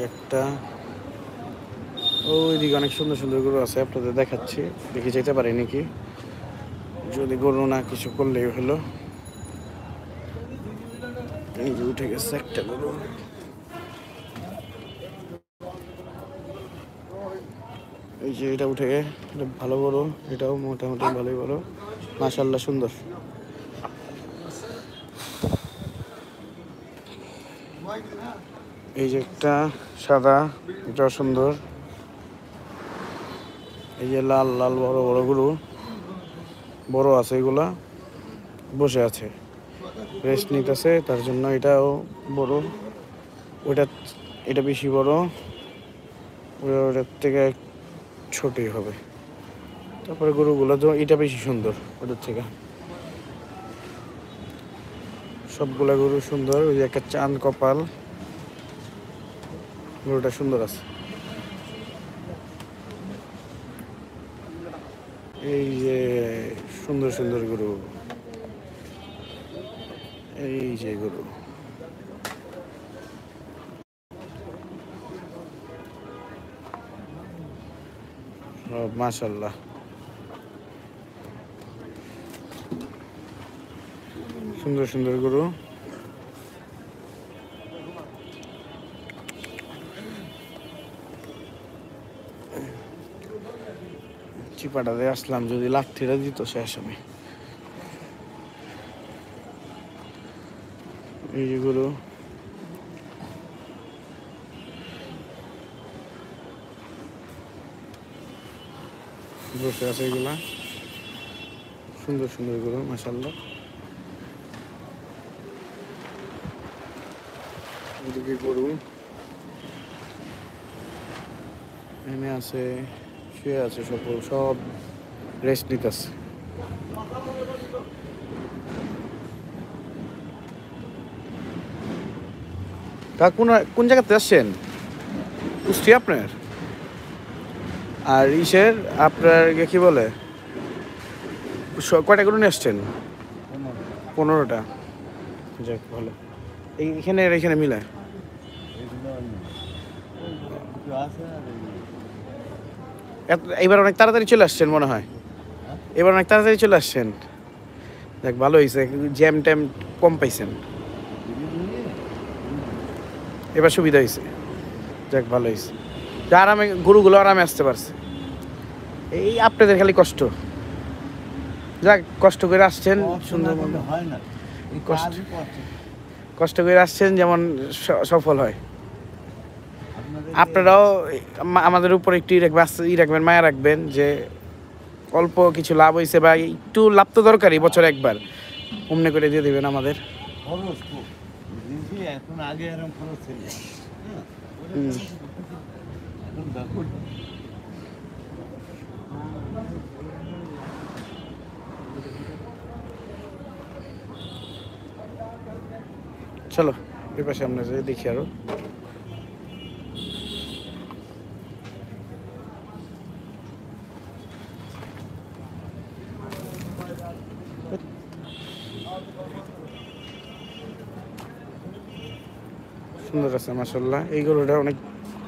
একটা ওইদিকে অনেক সুন্দর সুন্দর গরু আছে, আপনাদের দেখাচ্ছি, দেখে যেতে পারি নাকি, যদি গরু না কিছু করলেই হলো। এই যে উঠে গেছে একটা গরু, এই যে এটা উঠে গে, এটা ভালো গরু, এটাও মোটামুটি ভালোই বড়, মাশাআল্লাহ সুন্দর। এই যে একটা সাদা, এটাও সুন্দর। এই যে লাল লাল বড় বড় গরু, বড় আছে, এগুলা বসে আছে, রেস্ট নিতেছে, তার জন্য এটাও বড়। ওইটা, এটা বেশি বড়, ওটার থেকে ছোটই হবে। তারপরে গরুগুলো তো এটা বেশি সুন্দর ওটার থেকে, সবগুলা গরু সুন্দর। ওই যে একটা চাঁদ কপাল, গরুটা সুন্দর আছে। এই যে সুন্দর সুন্দর গরু, এই যে গরু, মাশাআল্লাহ সুন্দর সুন্দর গরু। চিপাটা দিয়ে আসলাম, যদি লাঠিটা দিত শেষ আমি। এই যে গরু, বসে আছে, এগুলা সুন্দর সুন্দর গরু মাশাআল্লাহ। এদিকে গরু এনে আছে, শুয়ে আছে, সব রেস্ট নিতেছে। তা কোন জায়গাতে আসছেন? কুষ্টি আপনার? আর ইসের আপনার কি বলে, কয়টা গরু নিয়ে আসছেন? 15টা। যাক ভালো, এইখানে এখানে মিলে। এবার অনেক তাড়াতাড়ি চলে আসছেন মনে হয়, এবার অনেক তাড়াতাড়ি চলে আসছেন। দেখ ভালো হয়েছে, জ্যাম ট্যাম কম পাইছেন, এবার সুবিধা হয়েছে। যাক ভালো হয়েছে, যা আরামে গরুগুলো আরামে আসতে পারছে। এই আপনাদের খালি কষ্ট, যাক কষ্ট করে আসছেন সুন্দর, হয় না, কষ্ট করে আসছেন যেমন সফল হয়। আপনারাও আমাদের উপর একটু রাখবেন, মায়া রাখবেন, যে অল্প কিছু লাভ হয়েছে বা একটু লাভ তো দরকারই, বছরে একবার অমনে করে দিয়ে দেবেন আমাদের। এখন আগে এরকম খরচ ছিল। চলো এই পাশে আমরা যাই, দেখি আরো। সুন্দর আছে মাশাআল্লাহ। এই গরুটা অনেক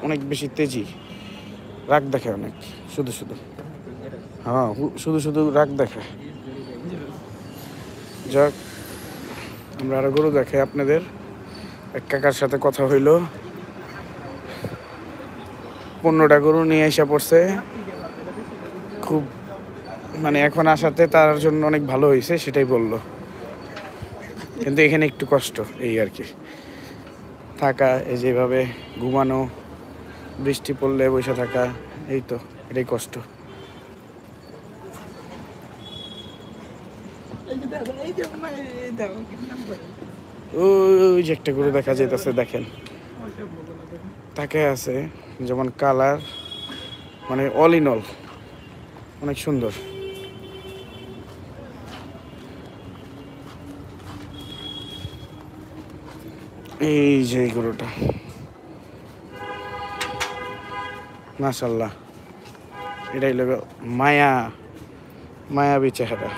অনেক বেশি তেজি, রাগ দেখে অনেক, শুধু শুধু, হ্যাঁ শুধু শুধু রাগ দেখে। যাক আমরা আরো গরু দেখে আপনাদের। এক কাকার সাথে কথা হইলো, 15টা গরু নিয়ে এসে পড়ছে, খুব মানে এখন আসাতে তার জন্য অনেক ভালো হয়েছে সেটাই বললো, কিন্তু এখানে একটু কষ্ট এই আর কি, থাকা, এই যেভাবে ঘুমানো, বৃষ্টি পড়লে বসে থাকা, এই তো এটাই কষ্ট। ওই যে একটা গরু দেখা যাইতেছে, দেখেন তাকে আছে, যেমন কালার, মানে অল ইন অল অনেক সুন্দর। এই যে গরুটা মাশাআল্লাহ, এটাই লোক মায়াবী চেহারা।